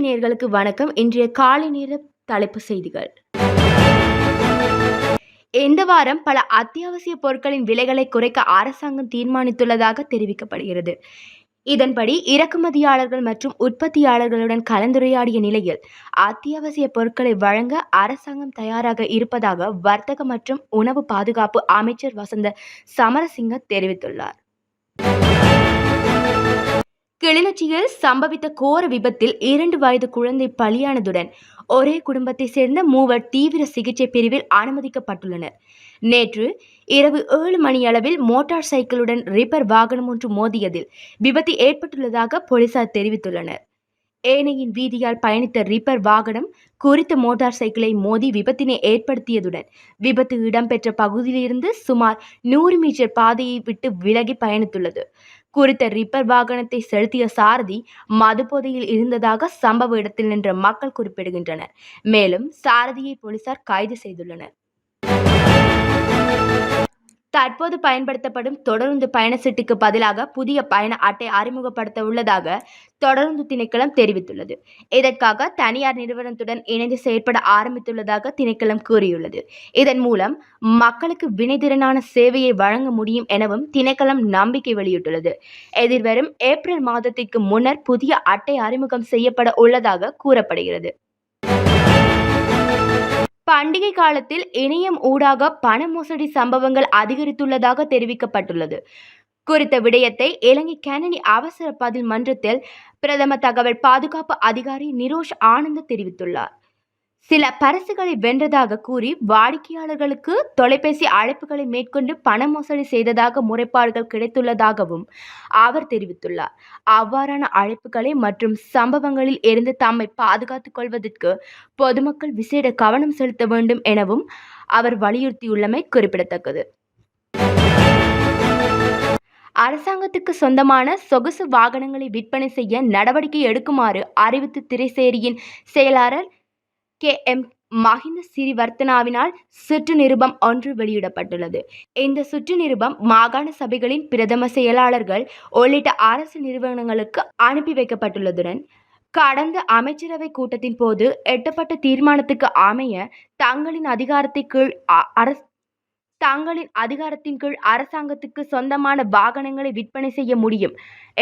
நேயர்களுக்கு வணக்கம். இன்றைய காலை நேர தலைப்பு செய்திகள். இந்த வாரம் பல அத்தியாவசிய பொருட்களின் விலைகளை குறைக்க அரசாங்கம் தீர்மானித்துள்ளதாக தெரிவிக்கப்படுகிறது. இதன்படி இறக்குமதியாளர்கள் மற்றும் உற்பத்தியாளர்களுடன் கலந்துரையாடிய நிலையில் அத்தியாவசிய பொருட்களை வழங்க அரசாங்கம் தயாராக இருப்பதாக வர்த்தக மற்றும் உணவு பாதுகாப்பு அமைச்சர் வசந்த சமரசிங்க தெரிவித்துள்ளார். கிளிநொச்சியில் சம்பவித்த கோர விபத்தில் 2 வயது குழந்தை பலியானதுடன் ஒரே குடும்பத்தை சேர்ந்த 3 தீவிர சிகிச்சை பிரிவில் அனுமதிக்கப்பட்டுள்ளனர். நேற்று இரவு 7 மணியளவில் மோட்டார் சைக்கிளுடன் ரிப்பர் வாகனம் ஒன்று மோதியதில் விபத்து ஏற்பட்டுள்ளதாக போலீசார் தெரிவித்துள்ளனர். ஏனையின் வீதியால் பயணித்த ரிப்பர் வாகனம் குறித்த மோட்டார் சைக்கிளை மோதி விபத்தினை ஏற்படுத்தியதுடன் விபத்து இடம்பெற்ற பகுதியிலிருந்து சுமார் 100 மீட்டர் பாதையை விட்டு விலகி பயணித்துள்ளது. குறித்த ரிப்பர் வாகனத்தை செலுத்திய சாரதி மதுபோதையில் இருந்ததாக சம்பவ இடத்தில் நின்ற மக்கள் குறிப்பிடுகின்றனர். மேலும் சாரதியை போலீசார் கைது செய்துள்ளனர். தற்போது பயன்படுத்தப்படும் தொடருந்து பயணச்சீட்டுக்கு பதிலாக புதிய பயண அட்டை அறிமுகப்படுத்த உள்ளதாக தொடருந்து திணைக்களம் தெரிவித்துள்ளது. இதற்காக தனியார் நிறுவனத்துடன் இணைந்து செயற்பட ஆரம்பித்துள்ளதாக திணைக்களம் கூறியுள்ளது. இதன் மூலம் மக்களுக்கு வினைத்திறனான சேவையை வழங்க முடியும் எனவும் திணைக்களம் நம்பிக்கை வெளியிட்டுள்ளது. எதிர்வரும் ஏப்ரல் மாதத்திற்கு முன்னர் புதிய அட்டை அறிமுகம் செய்யப்பட உள்ளதாக கூறப்படுகிறது. பண்டிகை காலத்தில் இணையம் ஊடாக பண மோசடி சம்பவங்கள் அதிகரித்துள்ளதாக தெரிவிக்கப்பட்டுள்ளது. குறித்த விடயத்தை இலங்கை கணனி அவசர பதில் மன்றத்தில் பிரதம தகவல் பாதுகாப்பு அதிகாரி நிரோஷ் ஆனந்த் தெரிவித்துள்ளார். சில பரிசுகளை வென்றதாக கூறி வாடிக்கையாளர்களுக்கு தொலைபேசி அழைப்புகளை மேற்கொண்டு பண மோசடி செய்ததாக முறைப்பாடுகள் கிடைத்துள்ளதாகவும் அவர் தெரிவித்துள்ளார். அவ்வாறான அழைப்புகளை மற்றும் சம்பவங்களில் இருந்து தம்மை பாதுகாத்துக் கொள்வதற்கு பொதுமக்கள் விசேட கவனம் செலுத்த வேண்டும் எனவும் அவர் வலியுறுத்தியுள்ளமை குறிப்பிடத்தக்கது. அரசாங்கத்துக்கு சொந்தமான சொகுசு வாகனங்களை விற்பனை செய்ய நடவடிக்கை எடுக்குமாறு அறிவித்து திரைசேரியின் செயலாளர் KM மஹிந்த சிறிவர்த்தனாவினால் சுற்று நிருபம் ஒன்று வெளியிடப்பட்டுள்ளது. இந்த சுற்று நிருபம் மாகாண சபைகளின் பிரதம செயலாளர்கள் உள்ளிட்ட அரசு நிறுவனங்களுக்கு அனுப்பி வைக்கப்பட்டுள்ளதுடன் கடந்த அமைச்சரவை கூட்டத்தின் போது எட்டப்பட்ட தீர்மானத்துக்கு அமைய தங்களின் அதிகாரத்தின் கீழ் அரசாங்கத்துக்கு சொந்தமான வாகனங்களை விற்பனை செய்ய முடியும்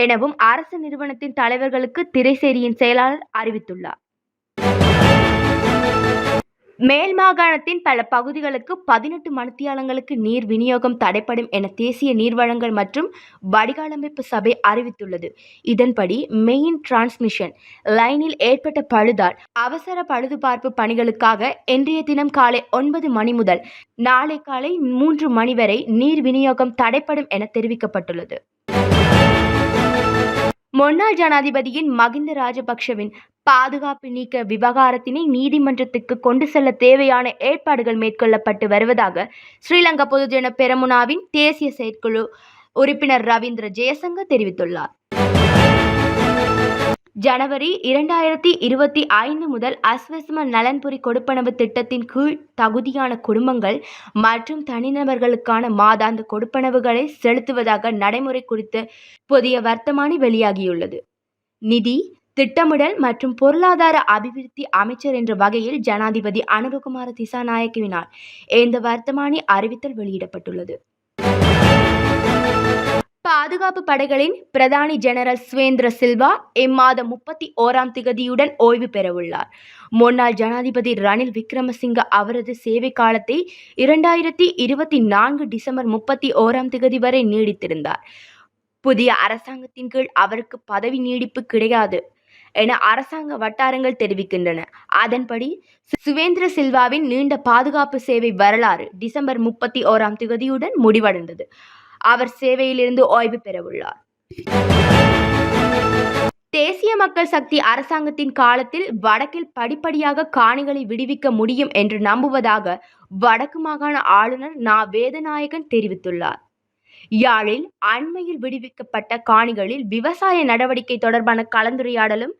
எனவும் அரசு நிறுவனத்தின் தலைவர்களுக்கு திரைசேரியின் செயலாளர் அறிவித்துள்ளார். மேல் மாகாணத்தின் பல பகுதிகளுக்கு 18 மணித்தியாலங்களுக்கு நீர் விநியோகம் தடைப்படும் என தேசிய நீர்வழங்கல் மற்றும் வடிகாலமைப்பு சபை அறிவித்துள்ளது. இதன்படி மெயின் டிரான்ஸ்மிஷன் லைனில் ஏற்பட்ட பழுதால் அவசர பழுதுபார்ப்பு பணிகளுக்காக இன்றைய தினம் காலை 9 மணி முதல் நாளை காலை 3 மணி வரை நீர் விநியோகம் தடைப்படும் என தெரிவிக்கப்பட்டுள்ளது. முன்னாள் ஜனாதிபதியின் மகிந்த ராஜபக்ஷவின் பாதுகாப்பு நீக்க விவகாரத்தினை நீதிமன்றத்துக்கு கொண்டு செல்ல தேவையான ஏற்பாடுகள் மேற்கொள்ளப்பட்டு வருவதாக ஸ்ரீலங்கா பொதுஜன பெரமுனாவின் தேசிய செயற்குழு உறுப்பினர் ரவீந்திர ஜெயசங்க தெரிவித்துள்ளார். ஜனவரி 2025 முதல் அஸ்வஸ்ம நலன்புரி கொடுப்பனவு திட்டத்தின் கீழ் தகுதியான குடும்பங்கள் மற்றும் தனிநபர்களுக்கான மாதாந்த கொடுப்பனவுகளை செலுத்துவதாக நடைமுறை குறித்த புதிய வர்த்தமானி வெளியாகியுள்ளது. நிதி திட்டமிடல் மற்றும் பொருளாதார அபிவிருத்தி அமைச்சர் என்ற வகையில் ஜனாதிபதி அனுரகுமார திசாநாயக்கவினால் இந்த வர்த்தமானி அறிவித்தல் வெளியிடப்பட்டுள்ளது. பாதுகாப்பு படைகளின் பிரதானி ஜெனரல் சுவேந்திர சில்வா இம்மாதம் 31ஆம் திகதியுடன் ஓய்வு பெறவுள்ளார். முன்னாள் ஜனாதிபதி ரணில் விக்ரமசிங்க அவரது சேவை காலத்தை 2024 டிசம்பர் 31ஆம் திகதி வரை நீடித்திருந்தார். புதிய அரசாங்கத்தின் கீழ் அவருக்கு பதவி நீடிப்பு கிடையாது என அரசாங்க வட்டாரங்கள் தெரிவிக்கின்றன. அதன்படி சுவேந்திர சில்வாவின் நீண்ட பாதுகாப்பு சேவை வரலாறு டிசம்பர் 31ஆம் திகதியுடன் முடிவடைந்தது. அவர் சேவையிலிருந்து ஓய்வு பெறவுள்ளார். தேசிய மக்கள் சக்தி அரசாங்கத்தின் காலத்தில் வடக்கில் படிப்படியாக காணிகளை விடுவிக்க முடியும் என்று நம்புவதாக வடக்கு மாகாண ஆளுநர் நா. வேதநாயகன் தெரிவித்துள்ளார். யாழில் அண்மையில் விடுவிக்கப்பட்ட காணிகளில் விவசாய நடவடிக்கை தொடர்பான கலந்துரையாடலும்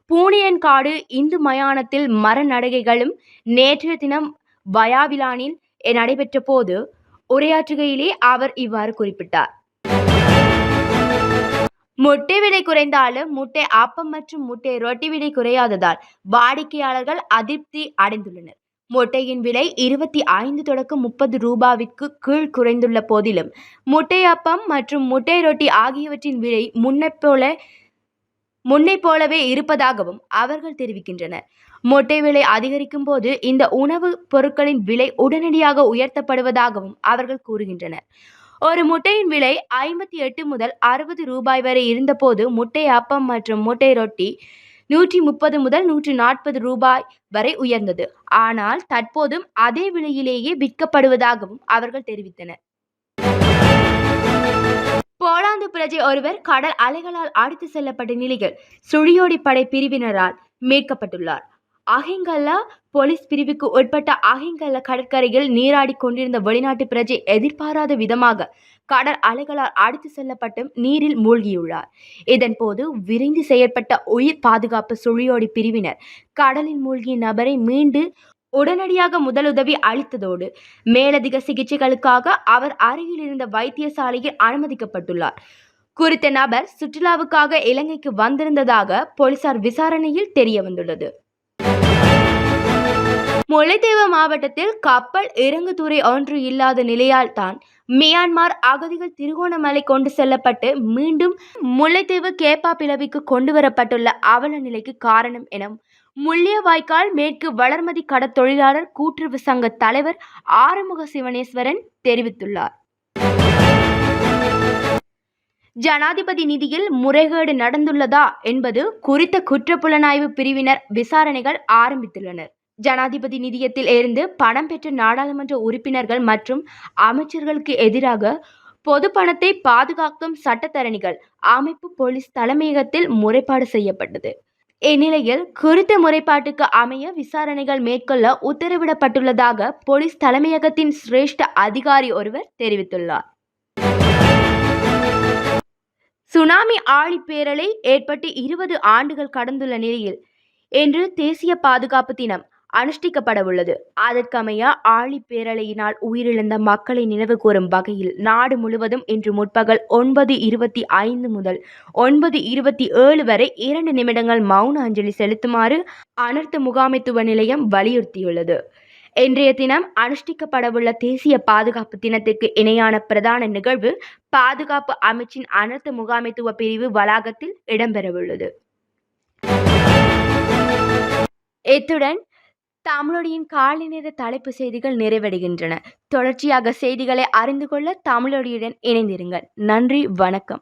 பூணியன்காடு இந்து மயானத்தில் மர நடுகைகளும் நேற்றைய தினம் வயாவிலானில் நடைபெற்ற போது உரையாற்றுகையிலே அவர் இவ்வாறு குறிப்பிட்டார். முட்டை விலை குறைந்தாலும் முட்டை ஆப்பம் மற்றும் முட்டை ரொட்டி விலை குறையாததால் வாடிக்கையாளர்கள் அதிருப்தி அடைந்துள்ளனர். முட்டையின் விலை 25 தொடக்கம் 30 ரூபாவிற்கு கீழ் குறைந்துள்ள போதிலும் முட்டை ஆப்பம் மற்றும் முட்டை ரொட்டி ஆகியவற்றின் விலை முன்னை போலவே இருப்பதாகவும் அவர்கள் தெரிவிக்கின்றனர். முட்டை விலை அதிகரிக்கும் போது இந்த உணவுப் பொருட்களின் விலை உடனடியாக உயர்த்தப்படுவதாகவும் அவர்கள் கூறுகின்றனர். ஒரு முட்டையின் விலை 58 முதல் 60 ரூபாய் வரை இருந்தபோது முட்டை ஆப்பம் மற்றும் முட்டை ரொட்டி 130 முதல் 140 ரூபாய் வரை உயர்ந்தது. ஆனால் தற்போதும் அதே விலையிலேயே விற்கப்படுவதாகவும் அவர்கள் தெரிவித்தனர். போலாந்து பிரஜை ஒருவர் கடல் அலைகளால் அடித்து செல்லப்பட்ட நிலையில் சுழியோடி படை பிரிவினரால் மீட்கப்பட்டுள்ளார். அஹிங்கல்லா போலீஸ் பிரிவுக்கு உட்பட்ட அஹிங்கல்லா கடற்கரையில் நீராடி கொண்டிருந்த வெளிநாட்டு பிரஜை எதிர்பாராத விதமாக கடல் அலைகளால் அடித்து செல்லப்பட்டு நீரில் மூழ்கியுள்ளார். இதன்போது விரைந்து செயற்பட்ட உயிர் பாதுகாப்பு சுழியோடி பிரிவினர் கடலில் மூழ்கிய நபரை மீண்டு உடனடியாக முதலுதவி அளித்ததோடு மேலதிக சிகிச்சைகளுக்காக அவர் அருகில் இருந்த வைத்தியசாலையில் அனுமதிக்கப்பட்டுள்ளார். குறித்த நபர் சுற்றுலாவுக்காக இலங்கைக்கு வந்திருந்ததாக போலீசார் விசாரணையில் தெரியவந்துள்ளது. முல்லைத்தீவு மாவட்டத்தில் கப்பல் இறங்குதுறை ஒன்று இல்லாத நிலையால் தான் மியான்மர் அகதிகள் திருகோணமலை கொண்டு செல்லப்பட்டு மீண்டும் முல்லைத்தீவு கேப்பாப்பிலவிக்கு கொண்டுவரப்பட்டுள்ள அவல நிலைக்கு காரணம் என முள்ளியவாய்க்கால் மேற்கு வளர்மதி கடற்தொழிலாளர் கூட்டுறவு சங்க தலைவர் ஆறுமுக சிவனேஸ்வரன் தெரிவித்துள்ளார். ஜனாதிபதி நிதியில் முறைகேடு நடந்துள்ளதா என்பது குறித்த குற்றப்புலனாய்வு பிரிவினர் விசாரணைகள் ஆரம்பித்துள்ளனர். ஜனாதிபதி நிதியத்தில் இருந்து பணம் பெற்ற நாடாளுமன்ற உறுப்பினர்கள் மற்றும் அமைச்சர்களுக்கு எதிராக பொது பணத்தை பாதுகாக்கும் சட்டத்தரணிகள் அமைப்பு போலீஸ் தலைமையகத்தில் முறைப்பாடு செய்யப்பட்டது. இந்நிலையில் குறித்த முறைப்பாட்டுக்கு அமைய விசாரணைகள் மேற்கொள்ள உத்தரவிடப்பட்டுள்ளதாக போலீஸ் தலைமையகத்தின் சிரேஷ்ட அதிகாரி ஒருவர் தெரிவித்துள்ளார். சுனாமி ஆழிப்பேரலை ஏற்பட்டு 20 ஆண்டுகள் கடந்துள்ள நிலையில் இன்று தேசிய பாதுகாப்பு தினம் அனுஷ்டிக்கப்படவுள்ளது. அதற்கமைய ஆழிப்பேரலையினால் உயிரிழந்த மக்களை நினைவு கூறும் வகையில் நாடு முழுவதும் இன்று முற்பகல் 9:25 முதல் 9:27 வரை 2 நிமிடங்கள் மௌன அஞ்சலி செலுத்துமாறு அனர்த்த முகாமைத்துவ நிலையம் வலியுறுத்தியுள்ளது. இன்றைய தினம் அனுஷ்டிக்கப்படவுள்ள தேசிய பாதுகாப்பு தினத்திற்கு இணையான பிரதான நிகழ்வு பாதுகாப்பு அமைச்சின் அனர்த்த முகாமைத்துவ பிரிவு வளாகத்தில் இடம்பெறவுள்ளது. இத்துடன் தமிழொலியின் காலை நேர தலைப்பு செய்திகள் நிறைவடைகின்றன. தொடர்ச்சியாக செய்திகளை அறிந்து கொள்ள தமிழொலியுடன் இணைந்திருங்கள். நன்றி, வணக்கம்.